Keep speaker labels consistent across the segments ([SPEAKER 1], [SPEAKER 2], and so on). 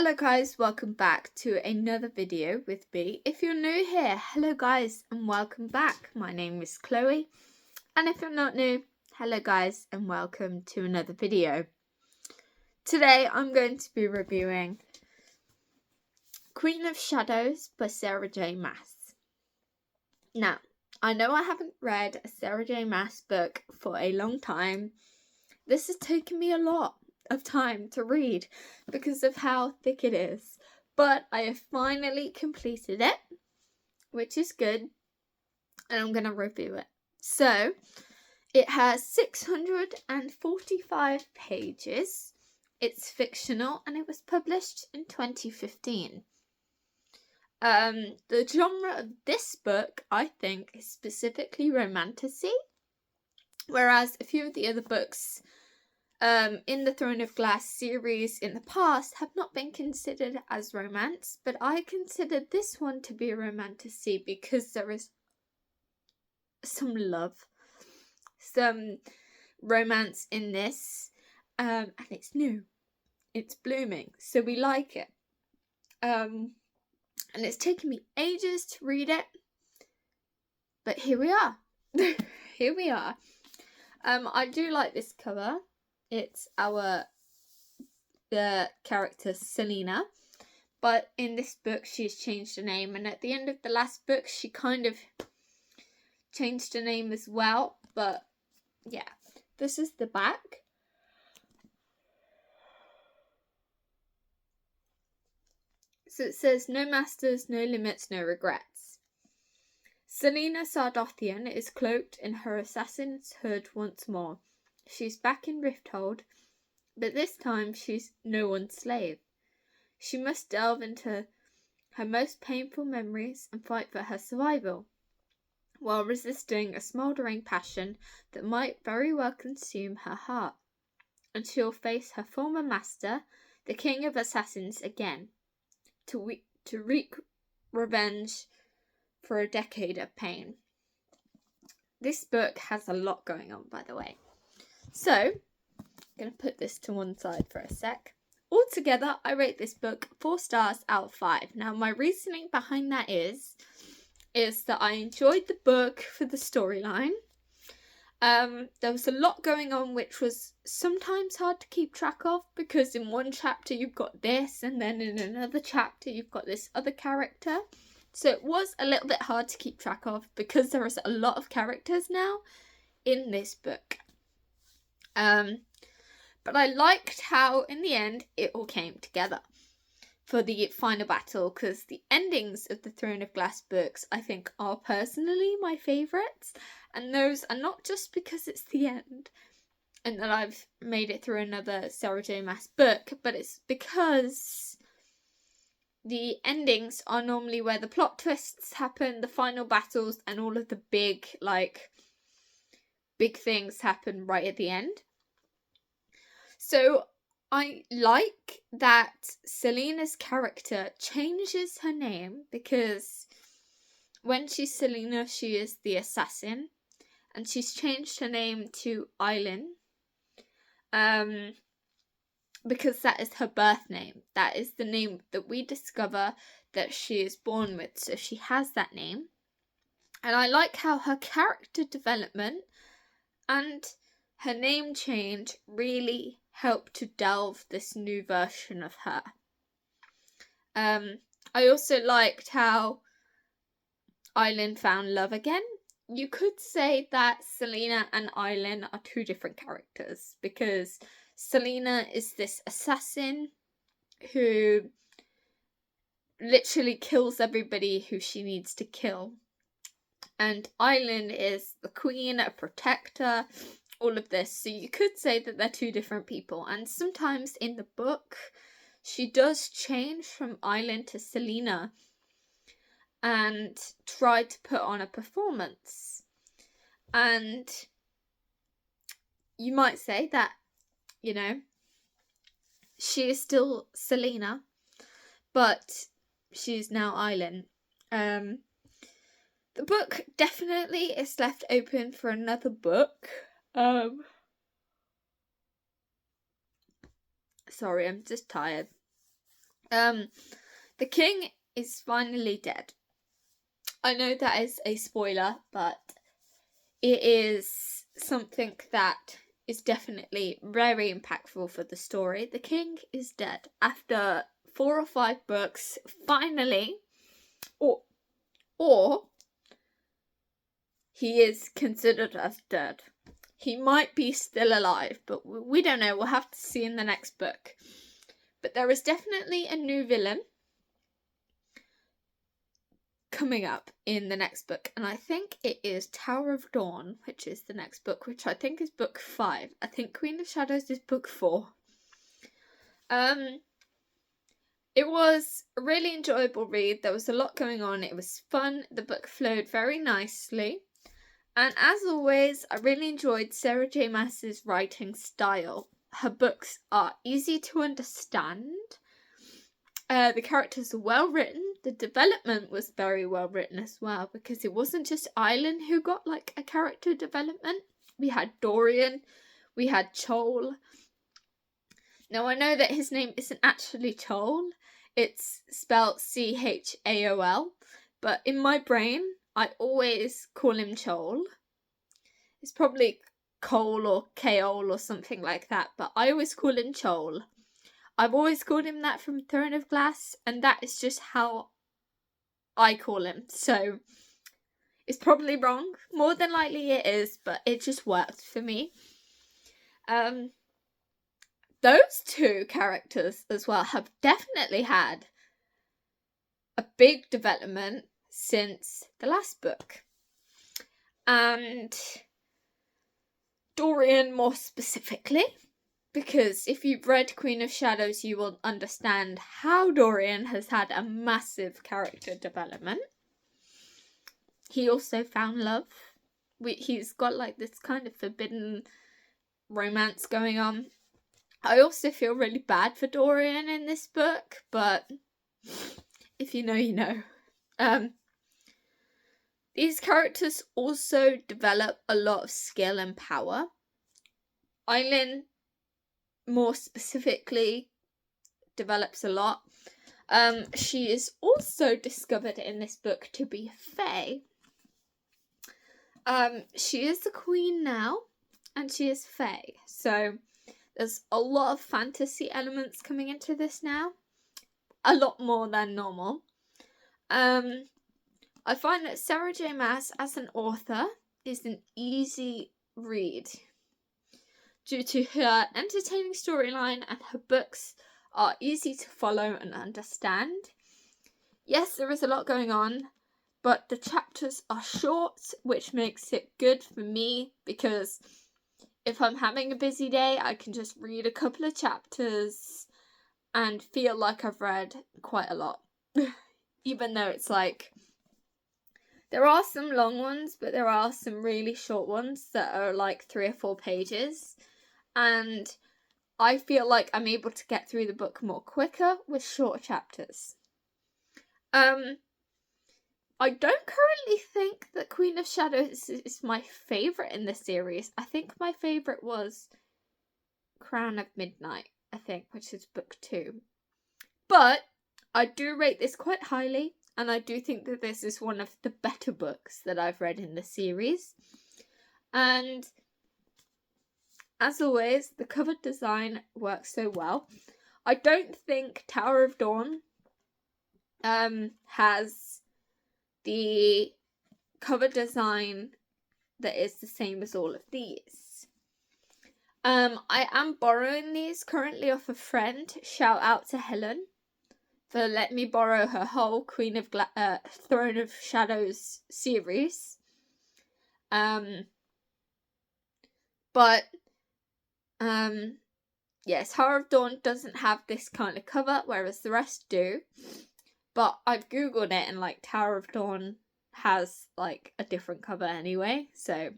[SPEAKER 1] Hello guys, welcome back to another video with me. If you're new here, hello guys and welcome back. My name is Chloe, and if you're not new, hello guys and welcome to another video. Today I'm going to be reviewing Queen of Shadows by Sarah J. Maas. Now, I know I haven't read a Sarah J. Maas book for a long time. This has taken me a lot of time to read because of how thick it is, but I have finally completed it, which is good, and I'm going to review it. So it has 645 pages. It's fictional and it was published in 2015. The genre of this book, I think, is specifically romantasy, whereas a few of the other books in the Throne of Glass series in the past have not been considered as romance, but I considered this one to be a romantasy because there is some love, some romance in this, and it's new, it's blooming, so we like it. And it's taken me ages to read it, but here we are. Here we are. I do like this cover. It's the character Selena, but in this book she's changed her name, and at the end of the last book she kind of changed her name as well. But yeah, this is the back. So it says, "No masters, no limits, no regrets. Selena Sardothian is cloaked in her assassin's hood once more. She's back in Rifthold, but this time she's no one's slave. She must delve into her most painful memories and fight for her survival, while resisting a smouldering passion that might very well consume her heart. And she'll face her former master, the King of Assassins, again, to wreak revenge for a decade of pain." This book has a lot going on, by the way. So, I'm going to put this to one side for a sec. Altogether, I rate this book 4 stars out of 5. Now, my reasoning behind that is that I enjoyed the book for the storyline. There was a lot going on which was sometimes hard to keep track of, because in one chapter you've got this, and then in another chapter you've got this other character. So it was a little bit hard to keep track of because there is a lot of characters now in this book. But I liked how in the end it all came together for the final battle, because the endings of the Throne of Glass books I think are personally my favourites, and those are not just because it's the end and that I've made it through another Sarah J. Maas book, but it's because the endings are normally where the plot twists happen, the final battles, and all of the big things happen right at the end. So I like that Selena's character changes her name, because when she's Selena, she is the assassin, and she's changed her name to Eileen, because that is her birth name. That is the name that we discover that she is born with, so she has that name. And I like how her character development and her name change really helped to delve this new version of her. I also liked how Eileen found love again. You could say that Selena and Eileen are two different characters, because Selena is this assassin who literally kills everybody who she needs to kill. And Eileen is the queen, a protector, all of this. So you could say that they're two different people. And sometimes in the book, she does change from Eileen to Selena and try to put on a performance. And you might say that, she is still Selena, but she's now Eileen. The book definitely is left open for another book. Sorry, I'm just tired. The king is finally dead. I know that is a spoiler, but it is something that is definitely very impactful for the story. The king is dead after 4 or 5 books, finally, or he is considered as dead. He might be still alive, but we don't know. We'll have to see in the next book. But there is definitely a new villain coming up in the next book, and I think it is Tower of Dawn, which is the next book, which I think is book 5. I think Queen of Shadows is book 4. It was a really enjoyable read. There was a lot going on. It was fun. The book flowed very nicely. And as always, I really enjoyed Sarah J. Maas's writing style. Her books are easy to understand. The characters are well written. The development was very well written as well, because it wasn't just Island who got like a character development. We had Dorian, we had Chol. Now I know that his name isn't actually Chol, it's spelled Chaol, but in my brain I always call him Chol. It's probably Cole or Kaol or something like that, but I always call him Chol. I've always called him that from Throne of Glass, and that is just how I call him. So it's probably wrong. More than likely it is, but it just worked for me. Those two characters as well have definitely had a big development since the last book. And Dorian more specifically, because if you've read Queen of Shadows, you will understand how Dorian has had a massive character development. He also found love. He's got like this kind of forbidden romance going on. I also feel really bad for Dorian in this book, but if you know, you know. These characters also develop a lot of skill and power. Aileen, more specifically, develops a lot. She is also discovered in this book to be Fae. She is the queen now, and she is Fae. So there's a lot of fantasy elements coming into this now. A lot more than normal. I find that Sarah J. Maas as an author is an easy read due to her entertaining storyline, and her books are easy to follow and understand. Yes, there is a lot going on, but the chapters are short, which makes it good for me, because if I'm having a busy day, I can just read a couple of chapters and feel like I've read quite a lot. Even though it's like, there are some long ones, but there are some really short ones that are like 3 or 4 pages. And I feel like I'm able to get through the book more quicker with shorter chapters. I don't currently think that Queen of Shadows is my favourite in the series. I think my favourite was Crown of Midnight, I think, which is book 2. But I do rate this quite highly, and I do think that this is one of the better books that I've read in the series. And as always, the cover design works so well. I don't think Tower of Dawn has the cover design that is the same as all of these. I am borrowing these currently off a friend. Shout out to Helen for letting me borrow her whole Throne of Shadows series. Yes, Tower of Dawn doesn't have this kind of cover, whereas the rest do. But I've googled it, and like Tower of Dawn has like a different cover anyway, so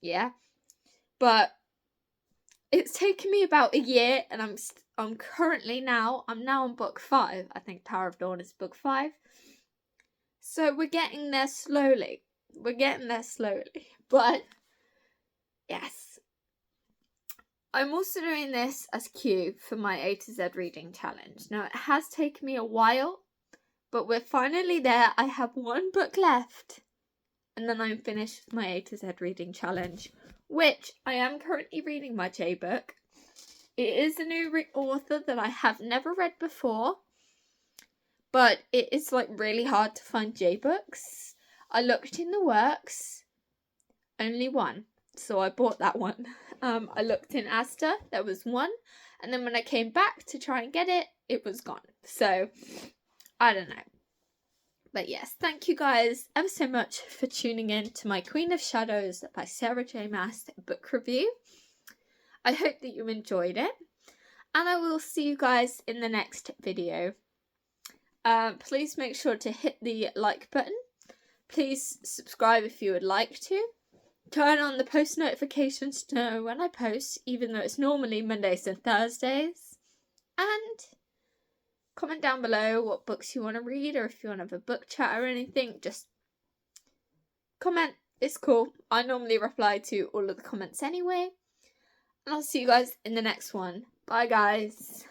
[SPEAKER 1] yeah. But it's taken me about a year, and I'm now on book 5. I think Tower of Dawn is book 5. So we're getting there slowly. But yes, I'm also doing this as Q for my A to Z reading challenge. Now, it has taken me a while, but we're finally there. I have one book left, and then I'm finished with my A to Z reading challenge, which I am currently reading my J book. It is a new author that I have never read before, but it is like really hard to find J books. I looked in the works, only one, so I bought that one. I looked in Asda, there was one, and then when I came back to try and get it, it was gone. So, I don't know. But yes, thank you guys ever so much for tuning in to my Queen of Shadows by Sarah J. Maas book review. I hope that you enjoyed it, and I will see you guys in the next video. Please make sure to hit the like button. Please subscribe if you would like to. Turn on the post notifications to know when I post, even though it's normally Mondays and Thursdays. And comment down below what books you want to read, or if you want to have a book chat or anything, just comment. It's cool. I normally reply to all of the comments anyway. And I'll see you guys in the next one. Bye, guys.